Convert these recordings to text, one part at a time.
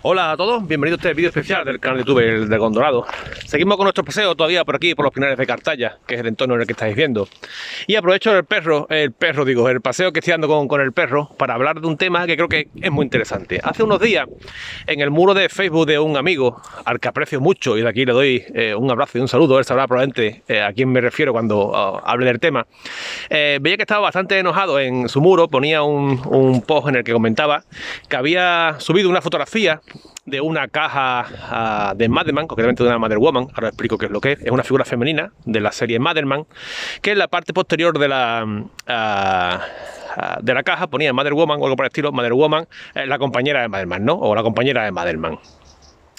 Hola a todos, bienvenidos a este vídeo especial del canal de YouTube El Dragón Dorado. Seguimos con nuestro paseo todavía por aquí, por los pinares de Cartaya, que es el entorno en el que estáis viendo. Y aprovecho el paseo que estoy dando con el perro, para hablar de un tema que creo que es muy interesante. Hace unos días, en el muro de Facebook de un amigo, al que aprecio mucho, y de aquí le doy un abrazo y un saludo, él sabrá probablemente a quién me refiero cuando hable del tema, veía que estaba bastante enojado en su muro, ponía un post en el que comentaba que había subido una fotografía de una caja de Madelman, concretamente de una Mother Woman. Ahora explico qué es lo que es. Es una figura femenina de la serie Madelman, que en la parte posterior de la caja ponía Mother Woman o algo por el estilo, Mother Woman, la compañera de Madelman, ¿no? O la compañera de Madelman.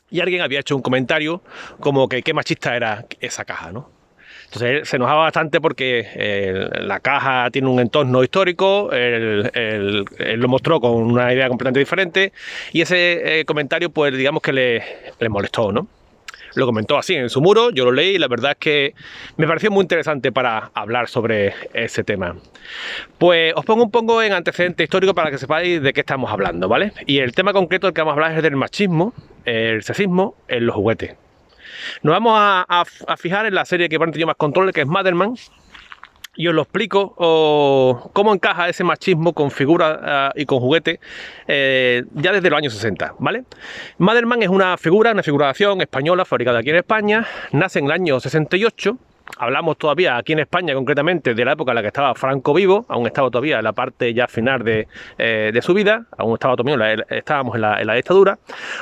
Y alguien había hecho un comentario como que qué machista era esa caja, ¿no? Entonces él se enojaba bastante porque la caja tiene un entorno histórico, él lo mostró con una idea completamente diferente y ese comentario pues digamos que le molestó, ¿no? Lo comentó así en su muro, yo lo leí y la verdad es que me pareció muy interesante para hablar sobre ese tema. Pues os pongo un poco en antecedente histórico para que sepáis de qué estamos hablando, ¿vale? Y el tema concreto del que vamos a hablar es del machismo, el sexismo en los juguetes. Nos vamos a fijar en la serie que pone yo más control, que es Madelman, y os lo explico cómo encaja ese machismo con figuras y con juguetes ya desde los años 60, ¿vale? Madelman es una figuración española fabricada aquí en España, nace en el año 68. Hablamos todavía aquí en España, concretamente, de la época en la que estaba Franco vivo, aún estaba todavía en la parte ya final de su vida, aún estaba todavía estábamos en la dictadura,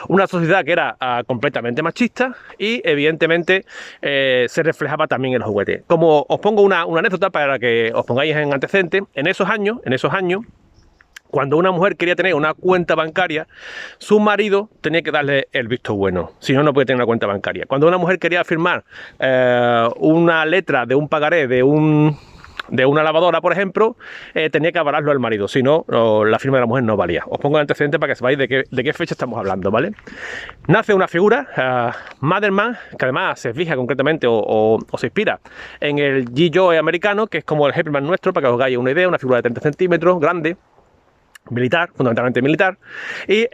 una sociedad que era completamente machista y evidentemente se reflejaba también en los juguetes. Como os pongo una anécdota para que os pongáis en antecedente, en esos años, cuando una mujer quería tener una cuenta bancaria, su marido tenía que darle el visto bueno, si no, no puede tener una cuenta bancaria. Cuando una mujer quería firmar una letra de un pagaré de una lavadora, por ejemplo, tenía que avalarlo al marido, si no, la firma de la mujer no valía. Os pongo el antecedente para que sepáis de qué fecha estamos hablando, ¿vale? Nace una figura, Madelman, que además se fija concretamente o se inspira en el G. Joe americano, que es como el Hepman nuestro, para que os hagáis una idea, una figura de 30 centímetros, grande, militar, fundamentalmente militar, y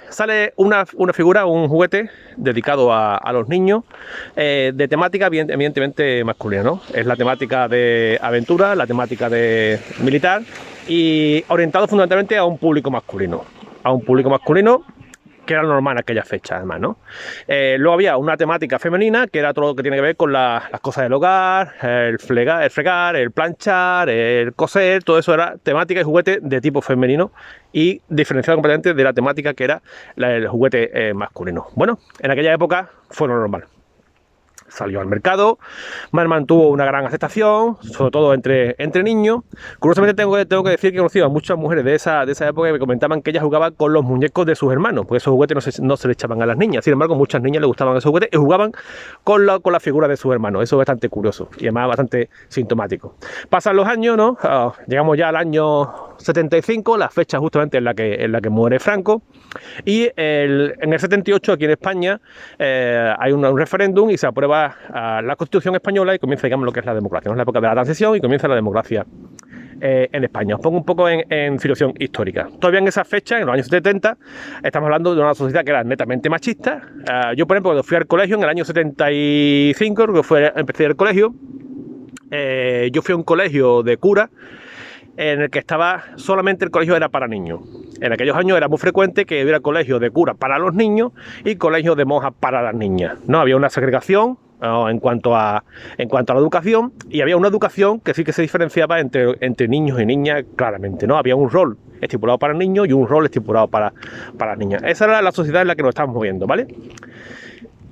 sale una figura, un juguete dedicado a los niños de temática evidentemente masculina, ¿no? Es la temática de aventura, la temática de militar y orientado fundamentalmente a un público masculino, que era normal en aquella fecha, además, ¿no? Luego había una temática femenina, que era todo lo que tiene que ver con las cosas del hogar, el fregar, el planchar, el coser, todo eso era temática y juguete de tipo femenino y diferenciado completamente de la temática que era el juguete masculino. Bueno, en aquella época fue lo normal. Salió al mercado, Madelman tuvo una gran aceptación, sobre todo entre niños. Curiosamente tengo que decir que he conocido a muchas mujeres de esa época que me comentaban que ellas jugaban con los muñecos de sus hermanos, porque esos juguetes no se le echaban a las niñas. Sin embargo, muchas niñas les gustaban esos juguetes y jugaban con la figura de sus hermanos. Eso es bastante curioso y además bastante sintomático. Pasan los años, ¿no? Llegamos ya al año 75, la fecha justamente en la que muere Franco. Y en el 78, aquí en España, hay un referéndum y se aprueba la Constitución española y comienza, digamos, lo que es la democracia. ¿No? Es la época de la transición y comienza la democracia en España. Os pongo un poco en situación histórica. Todavía en esa fecha, en los años 70, estamos hablando de una sociedad que era netamente machista. Yo, por ejemplo, cuando fui al colegio en el año 75, creo que empecé el colegio, yo fui a un colegio de cura en el que estaba solamente el colegio era para niños. En aquellos años era muy frecuente que hubiera colegio de cura para los niños y colegio de monjas para las niñas. No había una segregación en cuanto a la educación, y había una educación que sí que se diferenciaba entre niños y niñas claramente, ¿no? Había un rol estipulado para niños y un rol estipulado para las niñas. Esa era la sociedad en la que nos estábamos moviendo, ¿vale?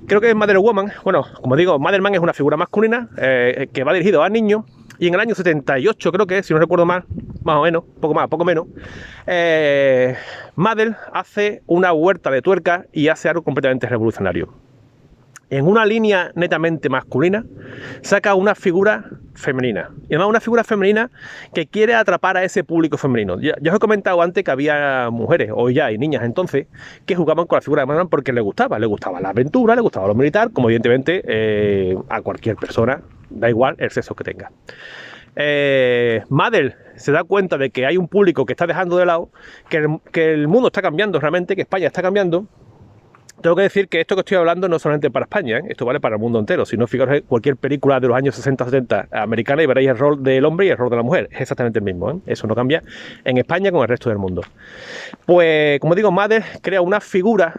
Creo que Mother Woman, bueno, como digo, Madelman es una figura masculina que va dirigido a niños. Y en el año 78, creo que es, si no recuerdo mal, más o menos, poco menos, Madel hace una vuelta de tuerca y hace algo completamente revolucionario. En una línea netamente masculina, saca una figura femenina. Y además una figura femenina que quiere atrapar a ese público femenino. Ya os he comentado antes que había mujeres, hoy ya hay niñas entonces, que jugaban con la figura de Madelman porque les gustaba la aventura, les gustaba lo militar, como evidentemente a cualquier persona, da igual el sexo que tenga. Madel se da cuenta de que hay un público que está dejando de lado, que el mundo está cambiando realmente, que España está cambiando, Tengo que decir que esto que estoy hablando no es solamente para España, ¿eh? Esto vale para el mundo entero. Si no, fijaros en cualquier película de los años 60-70 americana y veréis el rol del hombre y el rol de la mujer. Es exactamente el mismo, ¿eh? Eso no cambia en España con el resto del mundo. Pues, como digo, Mother crea una figura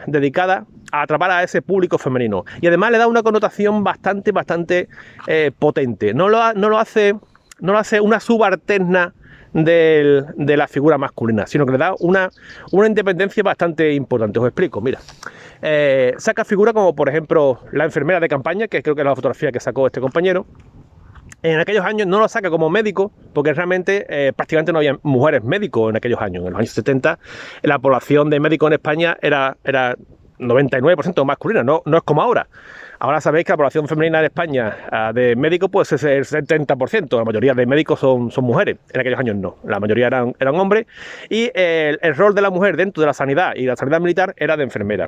dedicada a atrapar a ese público femenino. Y además le da una connotación bastante potente. No lo hace una subalterna de la figura masculina, sino que le da una independencia bastante importante. Os explico, mira. Saca figuras como, por ejemplo, la enfermera de campaña, que creo que es la fotografía que sacó este compañero. En aquellos años no lo saca como médico, porque realmente prácticamente no había mujeres médicos en aquellos años. En los años 70 la población de médicos en España era 99% masculina, no es como ahora. Ahora sabéis que la población femenina en España de médicos pues es el 70%, la mayoría de médicos son mujeres, en aquellos años no, la mayoría eran hombres, y el rol de la mujer dentro de la sanidad y la sanidad militar era de enfermera.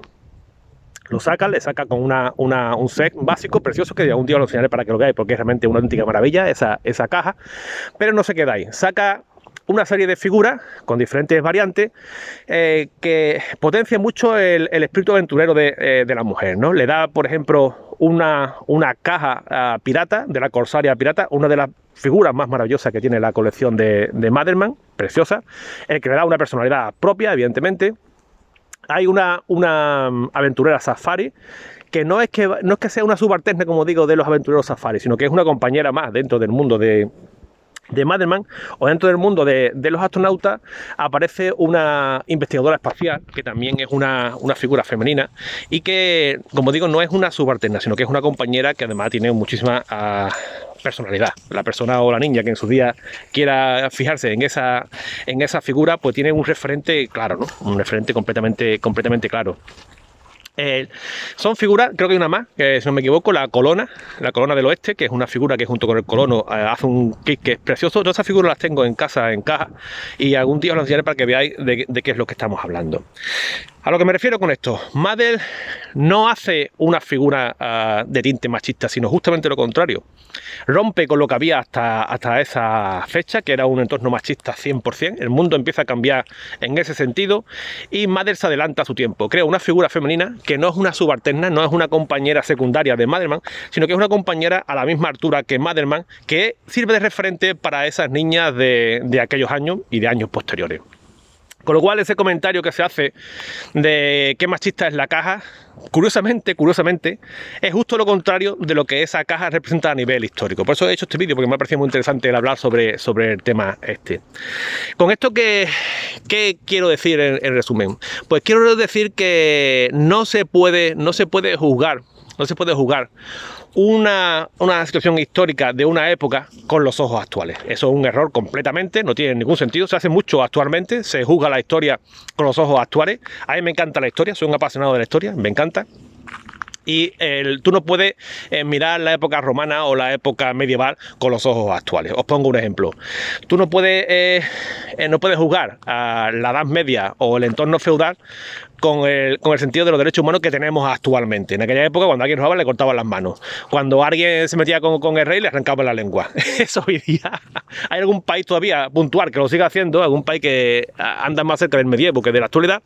Le saca con un set básico precioso que un día lo enseñaré para que lo veáis, porque es realmente una auténtica maravilla esa caja, pero no se queda ahí, saca una serie de figuras con diferentes variantes que potencian mucho el espíritu aventurero de la mujer, ¿no? Le da, por ejemplo, una caja pirata, de la Corsaria pirata, una de las figuras más maravillosas que tiene la colección de Madelman, preciosa, el que le da una personalidad propia, evidentemente. Hay una aventurera safari, que no es que sea una subalterna, como digo, de los aventureros safari, sino que es una compañera más dentro del mundo de Madelman, o dentro del mundo de los astronautas aparece una investigadora espacial que también es una figura femenina y que, como digo, no es una subalterna, sino que es una compañera que además tiene muchísima personalidad. La persona o la niña que en su día quiera fijarse en esa figura, pues tiene un referente claro, ¿no? Un referente completamente claro. Son figuras, creo que hay una más, que si no me equivoco, la Colona del Oeste, que es una figura que junto con el Colono hace un kit que es precioso. Todas esas figuras las tengo en casa, en caja, y algún día os las enseñaré para que veáis de qué es lo que estamos hablando. A lo que me refiero con esto, Mattel no hace una figura de tinte machista, sino justamente lo contrario. Rompe con lo que había hasta esa fecha, que era un entorno machista 100%. El mundo empieza a cambiar en ese sentido y Mattel se adelanta a su tiempo. Crea una figura femenina que no es una subalterna, no es una compañera secundaria de Madelman, sino que es una compañera a la misma altura que Madelman, que sirve de referente para esas niñas de aquellos años y de años posteriores. Con lo cual, ese comentario que se hace de qué machista es la caja, curiosamente, es justo lo contrario de lo que esa caja representa a nivel histórico. Por eso he hecho este vídeo, porque me ha parecido muy interesante el hablar sobre el tema este. Con esto, ¿qué quiero decir en resumen? Pues quiero decir que no se puede juzgar una situación histórica de una época con los ojos actuales. Eso es un error completamente, no tiene ningún sentido. Se hace mucho actualmente, se juzga la historia con los ojos actuales. A mí me encanta la historia, soy un apasionado de la historia, me encanta. Y tú no puedes mirar la época romana o la época medieval con los ojos actuales. Os pongo un ejemplo. Tú no puedes juzgar a la Edad Media o el entorno feudal con el sentido de los derechos humanos que tenemos actualmente. En aquella época, cuando alguien robaba, le cortaban las manos. Cuando alguien se metía con el rey, le arrancaban la lengua. Eso hoy día. Hay algún país todavía puntual que lo siga haciendo, algún país que anda más cerca del medievo que de la actualidad,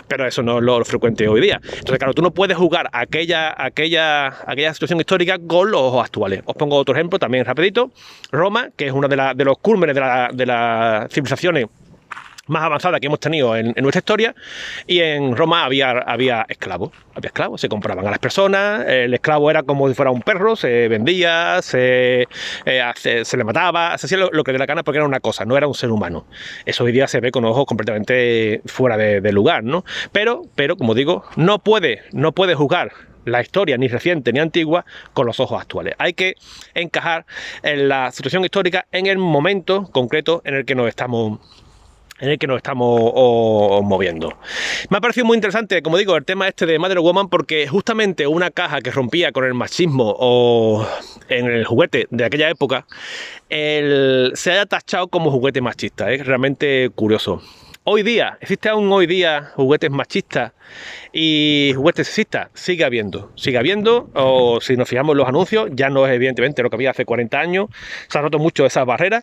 pero eso no es lo frecuente hoy día. Entonces, claro, tú no puedes juzgar aquella situación histórica con los ojos actuales. Os pongo otro ejemplo también rapidito. Roma, que es uno de los cúlmenes de las civilizaciones más avanzada que hemos tenido en nuestra historia, y en Roma había esclavos, se compraban a las personas, el esclavo era como si fuera un perro, se vendía, se le mataba, se hacía lo que de la gana porque era una cosa, no era un ser humano. Eso hoy día se ve con ojos completamente fuera de lugar, ¿no? Pero, como digo, no puede juzgar la historia, ni reciente ni antigua, con los ojos actuales. Hay que encajar en la situación histórica en el momento concreto en el que nos estamos moviendo. Me ha parecido muy interesante, como digo, el tema este de Wonder Woman, porque justamente una caja que rompía con el machismo o en el juguete de aquella época se haya tachado como juguete machista. Es realmente curioso. ¿Existe aún hoy día juguetes machistas y juguetes sexistas? Sigue habiendo, o si nos fijamos en los anuncios, ya no es evidentemente lo que había hace 40 años, se han roto mucho esas barreras.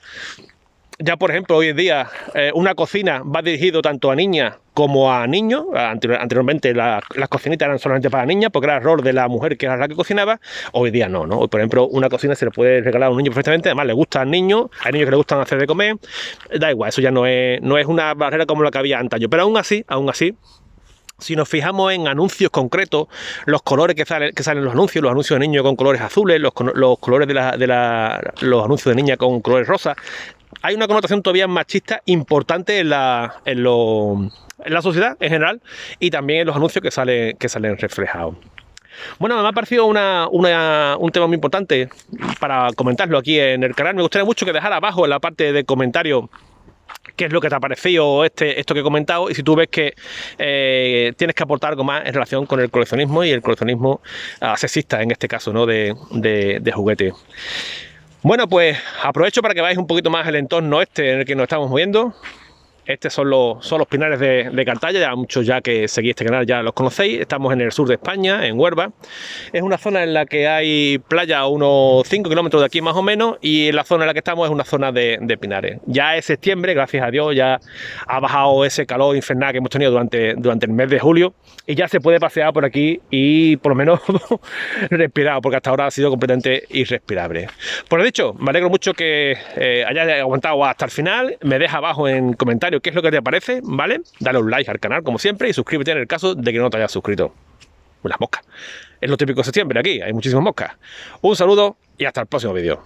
Ya, por ejemplo, hoy en día una cocina va dirigido tanto a niñas como a niños. Anteriormente las cocinitas eran solamente para niñas porque era el rol de la mujer que era la que cocinaba. Hoy día no, ¿no? Hoy, por ejemplo, una cocina se le puede regalar a un niño perfectamente. Además, le gusta al niño. Hay niños que le gustan hacer de comer. Da igual, eso ya no es una barrera como la que había antaño. Pero aún así, si nos fijamos en anuncios concretos, los colores que salen en los anuncios de niños con colores azules, los colores los anuncios de niña con colores rosas, hay una connotación todavía machista importante en la sociedad en general y también en los anuncios que salen reflejados. Bueno, me ha parecido un tema muy importante para comentarlo aquí en el canal. Me gustaría mucho que dejara abajo en la parte de comentarios qué es lo que te ha parecido esto que he comentado y si tú ves que tienes que aportar algo más en relación con el coleccionismo y el coleccionismo sexista, en este caso, ¿no? de juguetes. Bueno, pues aprovecho para que veáis un poquito más el entorno en el que nos estamos moviendo. Estos son los pinares de Cartaya, ya muchos ya que seguís este canal ya los conocéis. Estamos en el sur de España, en Huelva. Es una zona en la que hay playa a unos 5 kilómetros de aquí más o menos y la zona en la que estamos es una zona de pinares. Ya es septiembre, gracias a Dios, ya ha bajado ese calor infernal que hemos tenido durante el mes de julio y ya se puede pasear por aquí y por lo menos respirar, porque hasta ahora ha sido completamente irrespirable. Por lo dicho, me alegro mucho que hayáis aguantado hasta el final. Me deja abajo en comentarios qué es lo que te parece, ¿vale? Dale un like al canal como siempre y suscríbete en el caso de que no te hayas suscrito. Las moscas. Es lo típico de septiembre aquí, hay muchísimas moscas. Un saludo y hasta el próximo vídeo.